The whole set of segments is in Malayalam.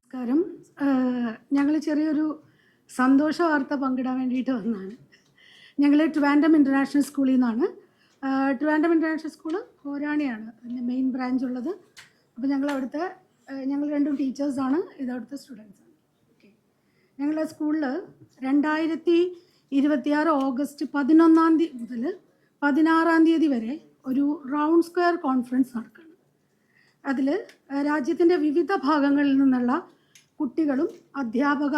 നമസ്കാരം. ഞങ്ങൾ ചെറിയൊരു സന്തോഷ വാർത്ത പങ്കിടാൻ വേണ്ടിയിട്ട് വന്നതാണ്. ഞങ്ങൾ ട്രിവാൻഡ്രം ഇൻ്റർനാഷണൽ സ്കൂളിൽ നിന്നാണ്. ട്രിവാൻഡ്രം ഇൻ്റർനാഷണൽ സ്കൂൾ കോരാണിയാണ് അതിൻ്റെ മെയിൻ ബ്രാഞ്ച് ഉള്ളത്. അപ്പോൾ ഞങ്ങൾ രണ്ടും ടീച്ചേഴ്സാണ്, ഇതവിടുത്തെ സ്റ്റുഡൻസാണ്. ഓക്കെ, ഞങ്ങളുടെ സ്കൂളിൽ 2026 ഓഗസ്റ്റ് 11 മുതൽ 16 വരെ ഒരു റൗണ്ട് സ്ക്വയർ കോൺഫറൻസ് നടക്കുകയാണ്. അതിൽ രാജ്യത്തിൻ്റെ വിവിധ ഭാഗങ്ങളിൽ നിന്നുള്ള കുട്ടികളും അധ്യാപക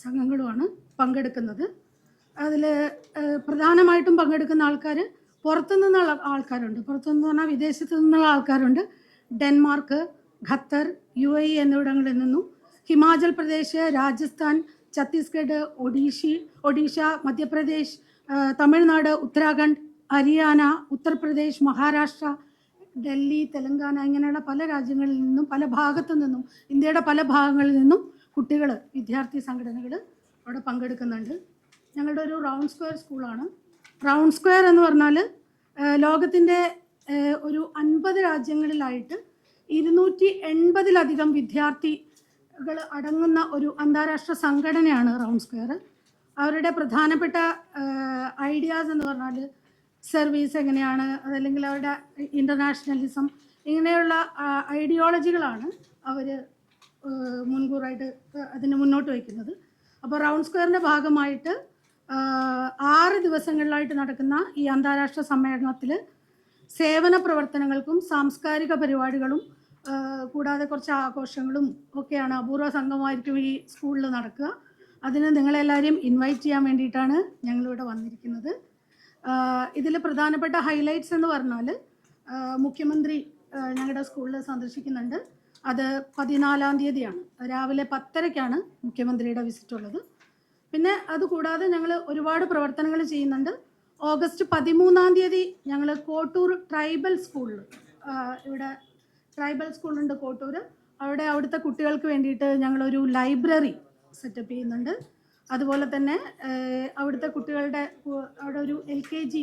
സംഘങ്ങളുമാണ് പങ്കെടുക്കുന്നത്. അതിൽ പ്രധാനമായിട്ടും പങ്കെടുക്കുന്ന ആൾക്കാർ പുറത്തു നിന്നുള്ള ആൾക്കാരുണ്ട്. പുറത്തുനിന്ന് പറഞ്ഞാൽ വിദേശത്തു നിന്നുള്ള ആൾക്കാരുണ്ട്. ഡെൻമാർക്ക്, ഖത്തർ, UAE എന്നിവിടങ്ങളിൽ നിന്നും, ഹിമാചൽ പ്രദേശ്, രാജസ്ഥാൻ, ഛത്തീസ്ഗഡ്, ഒഡീഷ, മധ്യപ്രദേശ്, തമിഴ്നാട്, ഉത്തരാഖണ്ഡ്, ഹരിയാന, ഉത്തർപ്രദേശ്, മഹാരാഷ്ട്ര, ഡൽഹി, തെലങ്കാന, ഇങ്ങനെയുള്ള പല രാജ്യങ്ങളിൽ നിന്നും, പല ഭാഗത്തു നിന്നും, ഇന്ത്യയുടെ പല ഭാഗങ്ങളിൽ നിന്നും വിദ്യാർത്ഥി സംഘടനകൾ അവിടെ പങ്കെടുക്കുന്നുണ്ട്. ഞങ്ങളുടെ ഒരു റൗണ്ട് സ്ക്വയർ സ്കൂളാണ്. റൗണ്ട് സ്ക്വയർ എന്ന് പറഞ്ഞാൽ ലോകത്തിൻ്റെ ഒരു 50 രാജ്യങ്ങളിലായിട്ട് 280-ലധികം വിദ്യാർത്ഥികൾ അടങ്ങുന്ന ഒരു അന്താരാഷ്ട്ര സംഘടനയാണ് റൗണ്ട് സ്ക്വയർ. അവരുടെ പ്രധാനപ്പെട്ട ഐഡിയാസ് എന്ന് പറഞ്ഞാൽ സർവീസ് എങ്ങനെയാണ്, അതല്ലെങ്കിൽ അവരുടെ ഇൻ്റർനാഷണലിസം, ഇങ്ങനെയുള്ള ഐഡിയോളജികളാണ് അവർ മുൻകൂറായിട്ട് അതിന് മുന്നോട്ട് വയ്ക്കുന്നത്. അപ്പോൾ റൗണ്ട് സ്ക്വയറിൻ്റെ ഭാഗമായിട്ട് 6 ദിവസങ്ങളിലായിട്ട് നടക്കുന്ന ഈ അന്താരാഷ്ട്ര സമ്മേളനത്തിൽ സേവന പ്രവർത്തനങ്ങൾക്കും സാംസ്കാരിക പരിപാടികളും കൂടാതെ കുറച്ച് ആഘോഷങ്ങളും ഒക്കെയാണ്. അപൂർവ സംഘമായിരിക്കും ഈ സ്കൂളിൽ നടക്കുക. അതിന് നിങ്ങളെല്ലാവരെയും ഇൻവൈറ്റ് ചെയ്യാൻ വേണ്ടിയിട്ടാണ് ഞങ്ങളിവിടെ വന്നിരിക്കുന്നത്. ഇതിൽ പ്രധാനപ്പെട്ട ഹൈലൈറ്റ്സ് എന്ന് പറഞ്ഞാൽ മുഖ്യമന്ത്രി ഞങ്ങളുടെ സ്കൂളിൽ സന്ദർശിക്കുന്നുണ്ട്. അത് 14 തീയതിയാണ്, രാവിലെ 10:30-ക്കാണ് മുഖ്യമന്ത്രിയുടെ വിസിറ്റ് ഉള്ളത്. പിന്നെ അതുകൂടാതെ ഞങ്ങൾ ഒരുപാട് പ്രവർത്തനങ്ങൾ ചെയ്യുന്നുണ്ട്. ഓഗസ്റ്റ് 13 തീയതി ഞങ്ങൾ കോട്ടൂർ ട്രൈബൽ സ്കൂളിൽ, ഇവിടെ ട്രൈബൽ സ്കൂളുണ്ട് കോട്ടൂർ, അവിടുത്തെ കുട്ടികൾക്ക് വേണ്ടിയിട്ട് ഞങ്ങളൊരു ലൈബ്രറി സെറ്റപ്പ് ചെയ്യുന്നുണ്ട്. അതുപോലെ തന്നെ അവിടുത്തെ കുട്ടികളുടെ അവിടെ ഒരു LKG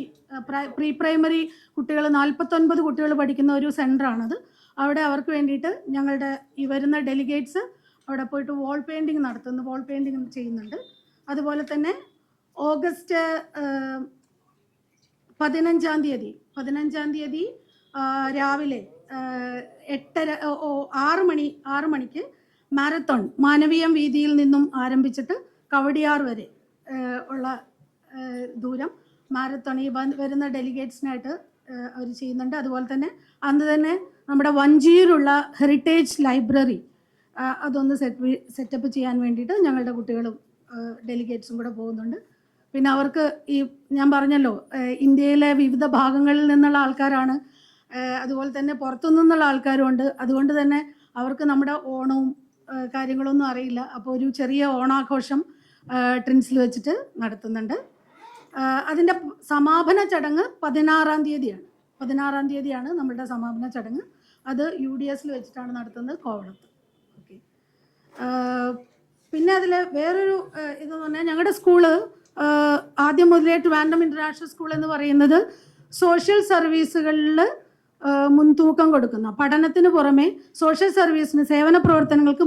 പ്രീ പ്രൈമറി കുട്ടികൾ 49 കുട്ടികൾ പഠിക്കുന്ന ഒരു സെൻ്ററാണത്. അവിടെ അവർക്ക് വേണ്ടിയിട്ട് ഞങ്ങളുടെ ഈ വരുന്ന ഡെലിഗേറ്റ്സ് അവിടെ പോയിട്ട് വാൾ പെയിൻറ്റിങ് ചെയ്യുന്നുണ്ട്. അതുപോലെ തന്നെ ഓഗസ്റ്റ് 15 തീയതി രാവിലെ 6 മണിക്ക് മാരത്തോൺ മാനവീയം വീതിയിൽ നിന്നും ആരംഭിച്ചിട്ട് കവടിയാർ വരെ ഉള്ള ദൂരം മാരത്തോൺ ഈ വരുന്ന ഡെലിഗേറ്റ്സിനായിട്ട് അവർ ചെയ്യുന്നുണ്ട്. അതുപോലെ തന്നെ അന്ന് തന്നെ നമ്മുടെ വഞ്ചിയിലുള്ള ഹെറിറ്റേജ് ലൈബ്രറി അതൊന്ന് സെറ്റപ്പ് ചെയ്യാൻ വേണ്ടിയിട്ട് ഞങ്ങളുടെ കുട്ടികളും ഡെലിഗേറ്റ്സും കൂടെ പോകുന്നുണ്ട്. പിന്നെ അവർക്ക് ഈ ഞാൻ പറഞ്ഞല്ലോ ഇന്ത്യയിലെ വിവിധ ഭാഗങ്ങളിൽ നിന്നുള്ള ആൾക്കാരാണ്, അതുപോലെ തന്നെ പുറത്തു നിന്നുള്ള ആൾക്കാരുമുണ്ട്. അതുകൊണ്ട് തന്നെ അവർക്ക് നമ്മുടെ ഓണവും കാര്യങ്ങളൊന്നും അറിയില്ല. അപ്പോൾ ഒരു ചെറിയ ഓണാഘോഷം ട്രിൻസിൽ വെച്ചിട്ട് നടത്തുന്നുണ്ട്. അതിൻ്റെ സമാപന ചടങ്ങ് 16 തീയതിയാണ് നമ്മളുടെ സമാപന ചടങ്ങ്. അത് UDS വെച്ചിട്ടാണ് നടത്തുന്നത്, കോവളത്ത്. ഓക്കെ, പിന്നെ അതിൽ വേറൊരു ഇതെന്ന് പറഞ്ഞാൽ ഞങ്ങളുടെ സ്കൂള് ആദ്യം മുതലേ ട്രിവാൻഡ്രം ഇൻ്റർനാഷണൽ സ്കൂൾ എന്ന് പറയുന്നത് സോഷ്യൽ സർവീസുകളിൽ മുൻതൂക്കം കൊടുക്കുന്ന, പഠനത്തിന് പുറമെ സോഷ്യൽ സർവീസിന്, സേവന പ്രവർത്തനങ്ങൾക്ക്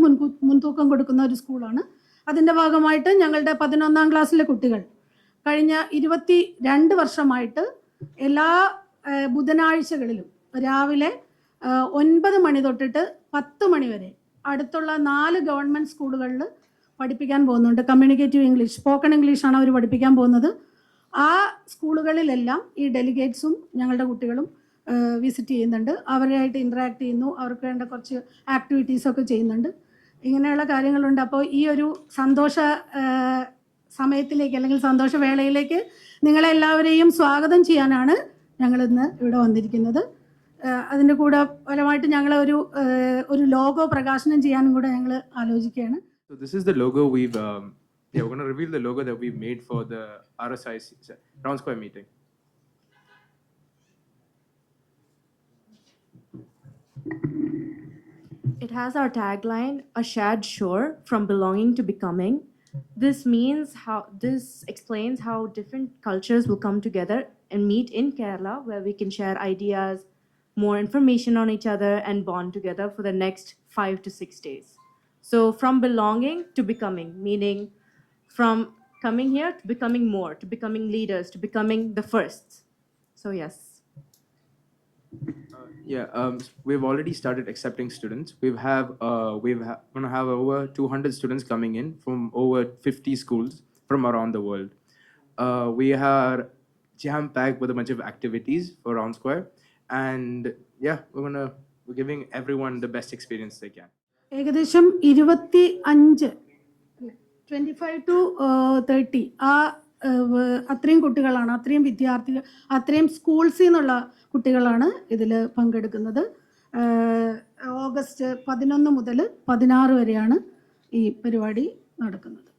മുൻതൂക്കം കൊടുക്കുന്ന ഒരു സ്കൂളാണ്. അതിൻ്റെ ഭാഗമായിട്ട് ഞങ്ങളുടെ 11ാം ക്ലാസ്സിലെ കുട്ടികൾ കഴിഞ്ഞ 22 വർഷമായിട്ട് എല്ലാ ബുധനാഴ്ചകളിലും രാവിലെ 9 മണി തൊട്ടിട്ട് 10 മണി വരെ അടുത്തുള്ള 4 ഗവൺമെൻറ് സ്കൂളുകളിൽ പഠിപ്പിക്കാൻ പോകുന്നുണ്ട്. കമ്മ്യൂണിക്കേറ്റീവ് ഇംഗ്ലീഷ്, സ്പോക്കൺ ഇംഗ്ലീഷാണ് അവർ പഠിപ്പിക്കാൻ പോകുന്നത്. ആ സ്കൂളുകളിലെല്ലാം ഈ ഡെലിഗേറ്റ്സും ഞങ്ങളുടെ കുട്ടികളും വിസിറ്റ് ചെയ്യുന്നുണ്ട്. അവരുമായിട്ട് ഇൻറ്ററാക്ട് ചെയ്യുന്നു, അവർക്ക് വേണ്ട കുറച്ച് ആക്ടിവിറ്റീസൊക്കെ ചെയ്യുന്നുണ്ട്. ഇങ്ങനെയുള്ള കാര്യങ്ങളുണ്ട്. അപ്പോൾ ഈ ഒരു സന്തോഷ സമയത്തിലേക്ക് അല്ലെങ്കിൽ സന്തോഷവേളയിലേക്ക് നിങ്ങളെല്ലാവരെയും സ്വാഗതം ചെയ്യാനാണ് ഞങ്ങളിന്ന് ഇവിടെ വന്നിരിക്കുന്നത്. അതിൻ്റെ കൂടെ പരമായിട്ട് ഞങ്ങൾ ഒരു ലോഗോ പ്രകാശനം ചെയ്യാനും കൂടെ ഞങ്ങൾ ആലോചിക്കുകയാണ്. So this is the logo we're going to reveal the logo that we made for the RSIC Round Square meeting. It has our tagline, a shared shore from belonging to becoming, This explains how different cultures will come together and meet in Kerala, where we can share ideas, more information on each other, and bond together for the next 5 to 6 days. So from belonging to becoming, meaning from coming here to becoming more, to becoming leaders, to becoming the firsts. So yes. Yeah, we've already started accepting students. Gonna have over 200 students coming in from over 50 schools from around the world. We are jam packed with a bunch of activities for Round Square, and yeah, we're giving everyone the best experience they can. ഏകദേശം 25 to 30 അത്രയും കുട്ടികളാണ്, അത്രയും വിദ്യാർത്ഥികൾ, അത്രയും സ്കൂൾസിൽ നിന്നുള്ള കുട്ടികളാണ് ഇതിൽ പങ്കെടുക്കുന്നത്. ഓഗസ്റ്റ് 11 മുതൽ 16 വരെയാണ് ഈ പരിപാടി നടക്കുന്നത്.